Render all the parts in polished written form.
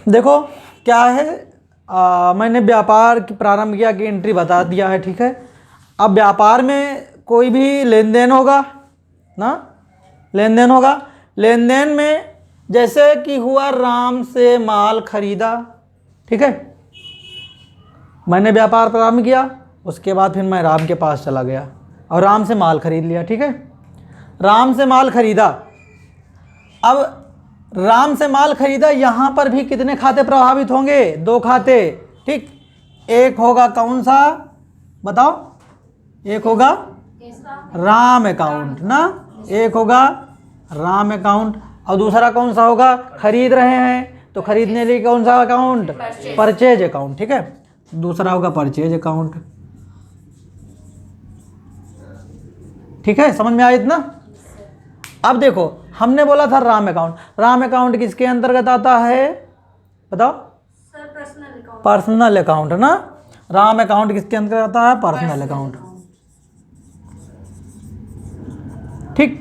देखो क्या है, मैंने व्यापार की प्रारंभ किया की एंट्री बता दिया है, ठीक है। अब व्यापार में कोई भी लेन देन होगा ना, लेन देन होगा। लेन देन में जैसे कि हुआ राम से माल खरीदा, ठीक है, मैंने व्यापार प्रारंभ किया, उसके बाद फिर मैं राम के पास चला गया और राम से माल खरीद लिया, ठीक है। राम से माल खरीदा, अब राम से माल खरीदा, यहाँ पर भी कितने खाते प्रभावित होंगे? 2 खाते, ठीक। एक होगा कौन सा बताओ? एक होगा राम अकाउंट ना, एक होगा राम अकाउंट, और दूसरा कौन सा होगा? खरीद रहे हैं तो खरीदने लिए कौन सा अकाउंट? परचेज अकाउंट, ठीक है। दूसरा होगा परचेज अकाउंट, ठीक है, समझ में आया इतना? अब देखो हमने बोला था राम अकाउंट, राम अकाउंट किसके अंतर्गत आता है बताओ? पर्सनल अकाउंट ना, राम अकाउंट किसके अंतर्गत आता है? पर्सनल अकाउंट, ठीक,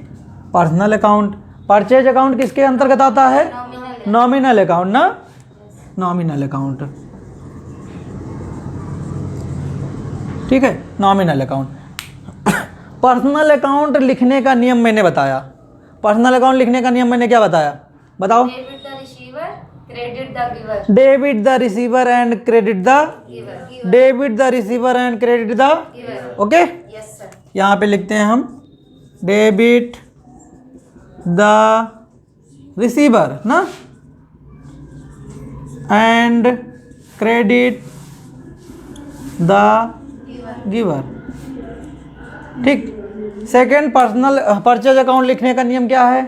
पर्सनल अकाउंट। परचेज अकाउंट किसके अंतर्गत आता है? नॉमिनल अकाउंट ना, नॉमिनल अकाउंट, ठीक है, नॉमिनल अकाउंट। पर्सनल अकाउंट लिखने का नियम मैंने बताया, पर्सनल अकाउंट लिखने का नियम मैंने क्या बताया बताओ? Debit the receiver and credit the giver, debit the receiver and credit the giver, okay. यहाँ पे लिखते हैं हम डेबिट द रिसीवर ना एंड क्रेडिट द गिवर, ठीक। सेकेंड, पर्सनल परचेज अकाउंट लिखने का नियम क्या है?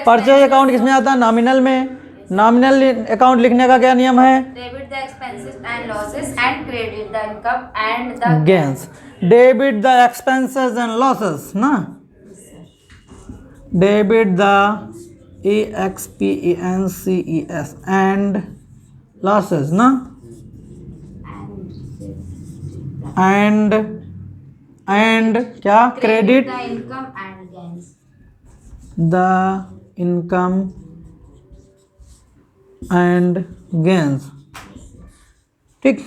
परचेज अकाउंट किसमें आता है? नॉमिनल में। नॉमिनल अकाउंट लिखने का क्या नियम है? Debit the expenses and losses and credit the income and the gains, debit the expenses and losses ना, debit the EXPENCES and losses ना, एंड क्या? Credit the income and gains, ठीक।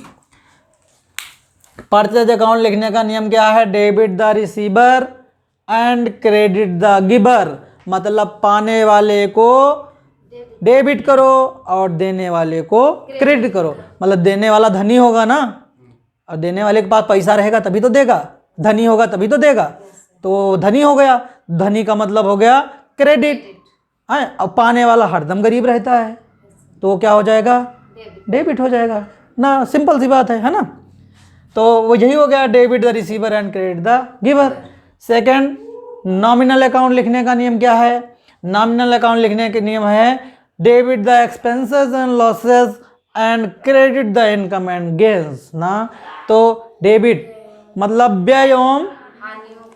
परचेज अकाउंट लिखने का नियम क्या है? Debit the receiver and credit the giver, मतलब पाने वाले को डेबिट करो और देने वाले को क्रेडिट करो। मतलब देने वाला धनी होगा ना, और देने वाले के पास पैसा रहेगा तभी तो देगा, धनी होगा तभी तो देगा, तो धनी हो गया, धनी का मतलब हो गया क्रेडिट है। अब पाने वाला हरदम गरीब रहता है तो वो क्या हो जाएगा? डेबिट हो जाएगा ना, सिंपल सी बात है ना। तो वो यही हो गया, debit the receiver and credit the giver. Second, nominal account लिखने का नियम क्या है? नॉमिनल अकाउंट लिखने के नियम है debit the expenses and losses and credit the income and gains ना। तो डेबिट मतलब व्यय एवं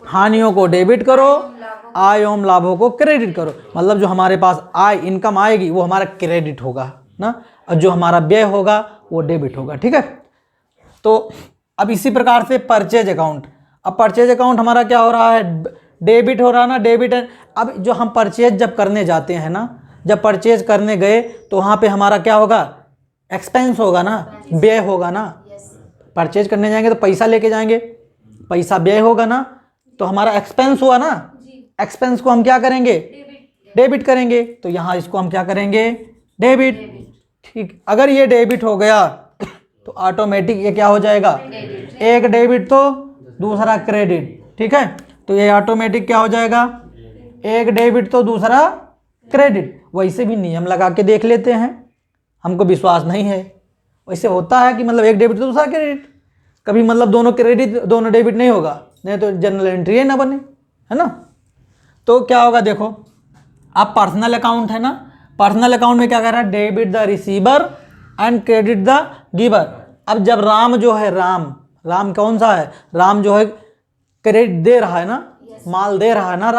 हानियों को डेबिट करो, आय एवं लाभों को क्रेडिट करो। मतलब जो हमारे पास आय इनकम आएगी वो हमारा क्रेडिट होगा ना, और जो हमारा व्यय होगा वो डेबिट होगा, ठीक है। तो अब इसी प्रकार से परचेज अकाउंट, अब परचेज अकाउंट हमारा क्या हो रहा है? डेबिट हो रहा है ना, डेबिट है। अब जो हम परचेज जब करने जाते हैं ना, जब परचेज करने गए तो वहाँ पे हमारा क्या होगा? एक्सपेंस होगा ना, व्यय होगा ना। परचेज करने जाएंगे तो पैसा लेके जाएंगे, पैसा व्यय होगा ना, तो हमारा एक्सपेंस हुआ ना, एक्सपेंस को हम क्या करेंगे? डेबिट करेंगे। तो यहाँ इसको हम क्या करेंगे? डेबिट, ठीक। अगर ये डेबिट हो गया तो ऑटोमेटिक ये क्या हो जाएगा? एक डेबिट तो दूसरा क्रेडिट, ठीक है। तो ये ऑटोमेटिक क्या हो जाएगा? एक डेबिट तो दूसरा क्रेडिट। वैसे भी नियम लगा के देख लेते हैं, हमको विश्वास नहीं है। वैसे होता है कि मतलब एक डेबिट तो दूसरा क्रेडिट, कभी मतलब दोनों क्रेडिट दोनों डेबिट नहीं होगा, नहीं तो जनरल एंट्री ना बने, है ना। तो क्या होगा देखो, अब पर्सनल अकाउंट है ना, पर्सनल अकाउंट में क्या कर रहा है? Debit the receiver and credit the giver. अब जब राम जो है, राम कौन सा है? राम जो है क्रेडिट दे रहा है ना, माल दे रहा है ना,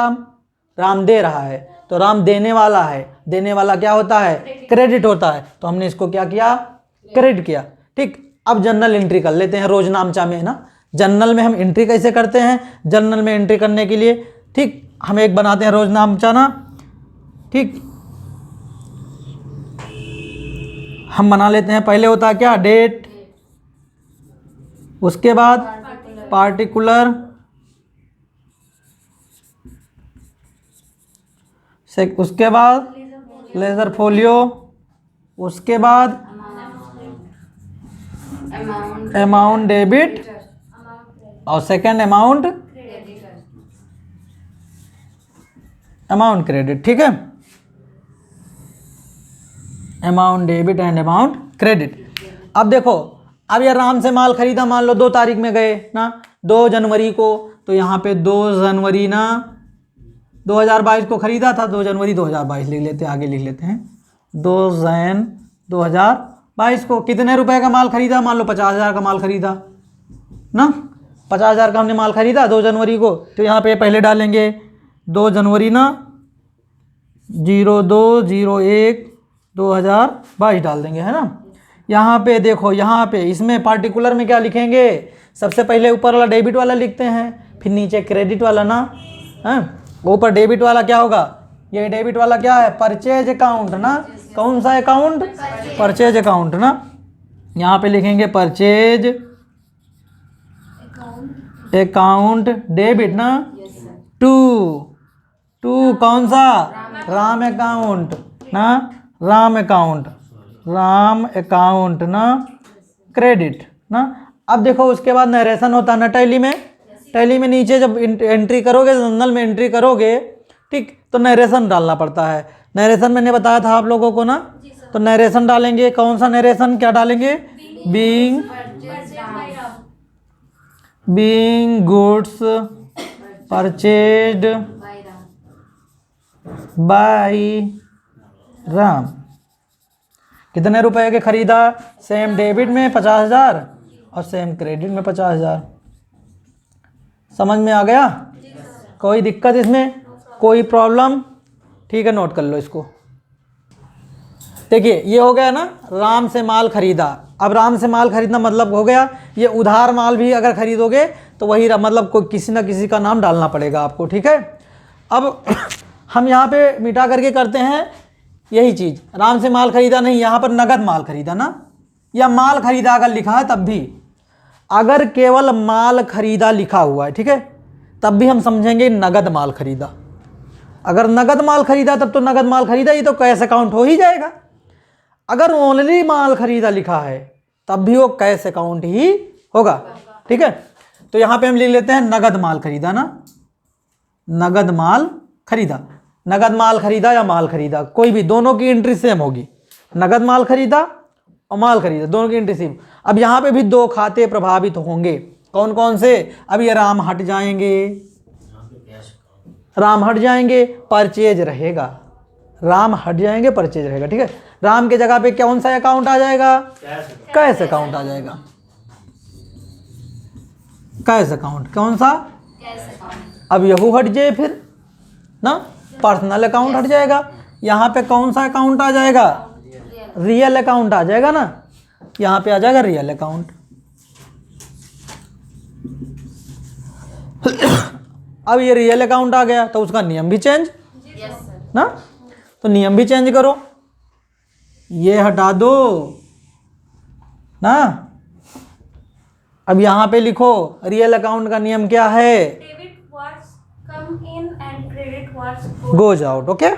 राम दे रहा है, तो राम देने वाला है, देने वाला क्या होता है? क्रेडिट होता है। तो हमने इसको क्या किया? क्रेडिट किया, ठीक। अब जनरल एंट्री कर लेते हैं रोज नामचा में, है ना। जनरल में हम एंट्री कैसे करते हैं? जनरल में एंट्री करने के लिए, ठीक, हम एक बनाते हैं रोज नामचा ना, ठीक। हम बना लेते हैं। पहले होता है क्या, डेट, उसके बाद पार्टिकुलर, उसके बाद लेजर फोलियो, उसके बाद अमाउंट डेबिट और सेकंड अमाउंट क्रेडिट। ठीक है, amount debit and amount credit. अब देखो, अब ये आराम से माल खरीदा, मान लो 2 तारीख में गए ना, 2 जनवरी को, तो यहाँ पे 2 जनवरी ना 2022 को खरीदा था, 2 जनवरी 2022 लिख लेते हैं, आगे लिख लेते हैं 2 जैन 2022 को। कितने रुपए का माल खरीदा, मान लो 50,000 का माल खरीदा ना, 50,000 का हमने माल खरीदा 2 जनवरी को, तो यहाँ पे पहले डालेंगे 2 जनवरी ना 02/01/2022 डाल देंगे, है ना। यहाँ पे देखो, यहाँ पे इसमें पार्टिकुलर में क्या लिखेंगे, सबसे पहले ऊपर वाला डेबिट वाला लिखते हैं, फिर नीचे क्रेडिट वाला ना, है। ऊपर डेबिट वाला क्या होगा, ये डेबिट वाला क्या है, परचेज अकाउंट ना, कौन सा अकाउंट, परचेज अकाउंट ना। यहाँ पे लिखेंगे परचेज अकाउंट डेबिट ना, टू कौन सा, राम अकाउंट ना, राम अकाउंट ना क्रेडिट ना। अब देखो उसके बाद नरेशन होता है ना टैली में, टैली में नीचे जब एंट्री करोगे, जनरल में एंट्री करोगे, ठीक, तो नरेशन डालना पड़ता है। नरेशन मैंने बताया था आप लोगों को ना, तो नरेशन डालेंगे, कौन सा नरेशन, क्या डालेंगे, being goods purchased bye Ram. कितने रुपए के खरीदा, सेम डेबिट में 50,000 और सेम क्रेडिट में 50,000। समझ में आ गया, कोई दिक्कत इसमें, कोई प्रॉब्लम, ठीक है, नोट कर लो इसको। देखिए ये हो गया ना, राम से माल खरीदा। अब राम से माल खरीदना मतलब हो गया, ये उधार माल भी अगर खरीदोगे तो वही मतलब कोई किसी ना किसी का नाम डालना पड़ेगा आपको, ठीक है। अब हम यहाँ पे मिटा करके करते हैं यही चीज़, राम से माल खरीदा नहीं, यहाँ पर नगद माल खरीदा ना, या माल खरीदा अगर लिखा है तब भी, अगर केवल माल खरीदा लिखा हुआ है, ठीक है, तब भी हम समझेंगे नगद माल खरीदा। अगर नगद माल खरीदा तब तो नगद माल खरीदा, ये तो कैश अकाउंट हो ही जाएगा। अगर ओनली माल खरीदा लिखा है तब भी वो कैश अकाउंट ही होगा, ठीक है। तो यहाँ पे हम लिख लेते हैं नगद माल खरीदा ना, नगद माल खरीदा, नगद माल खरीदा या माल खरीदा, कोई भी, दोनों की एंट्री सेम होगी, नगद माल खरीदा और माल खरीदा दोनों की एंट्री सेम। अब यहाँ पे भी 2 खाते प्रभावित होंगे, कौन कौन से, अब ये राम हट जाएंगे, राम हट जाएंगे, परचेज रहेगा, राम हट जाएंगे, परचेज रहेगा, ठीक है। राम के जगह पे कौन सा अकाउंट आ जाएगा, कैश अकाउंट आ जाएगा, कैश अकाउंट, कौन सा, अब यहू हट जाए फिर ना, पर्सनल अकाउंट हट जाएगा। यहाँ पे कौन सा अकाउंट आ जाएगा, रियल अकाउंट आ जाएगा ना, यहाँ पे आ जाएगा रियल अकाउंट। अब ये रियल अकाउंट आ गया तो उसका नियम भी चेंज ना, तो नियम भी चेंज करो, ये हटा दो ना। अब यहाँ पे लिखो रियल अकाउंट का नियम क्या है, come in and credit what goes out, okay,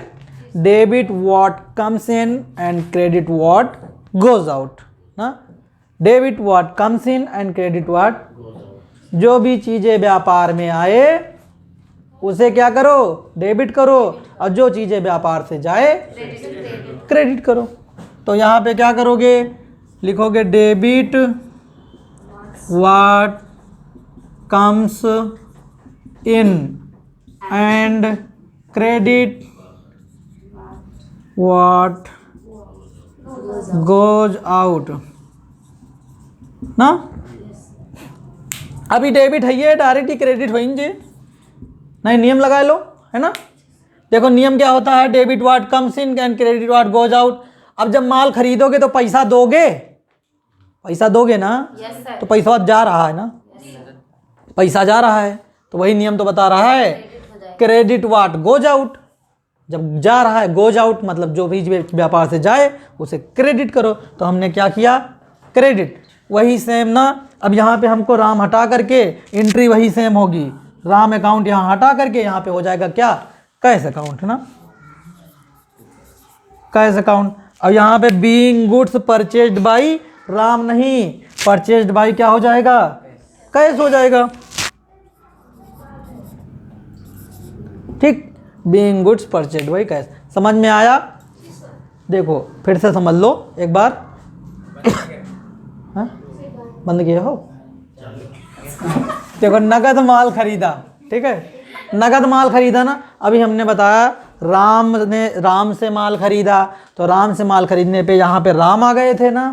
debit what comes in and credit what goes out ना, debit what comes in and credit what, जो भी चीजें व्यापार में आए उसे क्या करो, डेबिट करो, और जो चीजें व्यापार से जाए क्रेडिट करो। तो यहाँ पे क्या करोगे, लिखोगे debit what comes in and credit what goes out ना। अभी डेबिट है, ये डायरेक्ट ही क्रेडिट होंगे, नहीं नियम लगा लो, है ना। देखो नियम क्या होता है, debit what comes in and credit what goes out. अब जब माल खरीदोगे तो पैसा दोगे, पैसा दोगे ना, तो पैसा जा रहा है ना, पैसा जा रहा है, तो वही नियम तो बता रहा है, क्रेडिट व्हाट गोज आउट, जब जा रहा है गोज आउट मतलब जो भी व्यापार से जाए उसे क्रेडिट करो। तो हमने क्या किया, क्रेडिट। वही सेम ना, अब यहाँ पे हमको राम हटा करके एंट्री वही सेम होगी, राम अकाउंट यहाँ हटा करके यहाँ पे हो जाएगा क्या, कैश अकाउंट ना, कैश अकाउंट। अब यहाँ पे being goods purchased by Ram नहीं, परचेज्ड बाई क्या हो जाएगा, कैश हो जाएगा। ठीक, being goods purchased by cash. समझ में आया? देखो फिर से समझ लो एक बार। हाँ? बंद किए हो? देखो नगद माल खरीदा, ठीक है, नगद माल खरीदा ना। अभी हमने बताया राम से माल खरीदा, तो राम से माल खरीदने पे यहाँ पे राम आ गए थे ना,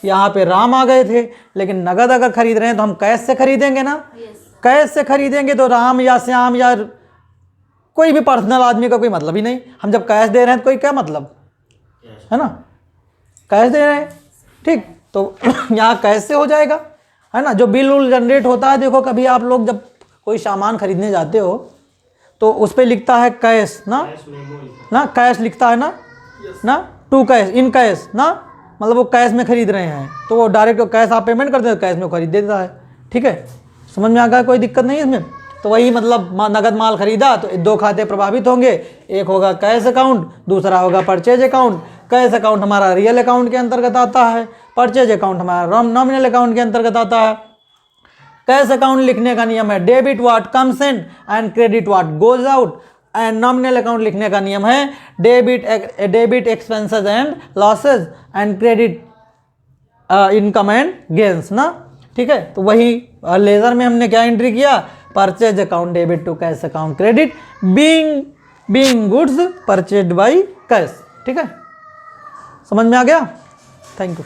यहाँ पे राम आ गए थे। लेकिन नगद अगर खरीद रहे हैं तो हम कैश से खरीदेंगे ना, कैश से खरीदेंगे तो राम या श्याम या कोई भी पर्सनल आदमी का कोई मतलब ही नहीं। हम जब कैश दे रहे हैं तो कोई क्या मतलब है ना, कैश दे रहे हैं, ठीक। तो यहाँ कैश से हो जाएगा, है ना। जो बिल उल जनरेट होता है, देखो कभी आप लोग जब कोई सामान खरीदने जाते हो तो उस पर लिखता है कैश ना कैश लिखता है ना टू कैश, इन कैश ना, मतलब वो कैश में खरीद रहे हैं तो वो डायरेक्ट कैश आप पेमेंट करते हो, कैश में खरीद देता है, ठीक है। समझ में आ गया, कोई दिक्कत नहीं है इसमें। तो वही मतलब नगद माल खरीदा तो दो खाते प्रभावित होंगे, एक होगा कैश अकाउंट, दूसरा होगा परचेज अकाउंट। कैश अकाउंट हमारा रियल अकाउंट के अंतर्गत आता है, परचेज अकाउंट हमारा नॉमिनल अकाउंट के अंतर्गत आता है। कैश अकाउंट लिखने का नियम है debit what comes in and credit what goes out, and nominal account लिखने का नियम है debit expenses and losses and credit income and gains ना, ठीक है। तो वही लेजर में हमने क्या एंट्री किया, purchase account debit to cash account credit being goods purchased by cash, ठीक है। समझ में आ गया? Thank you.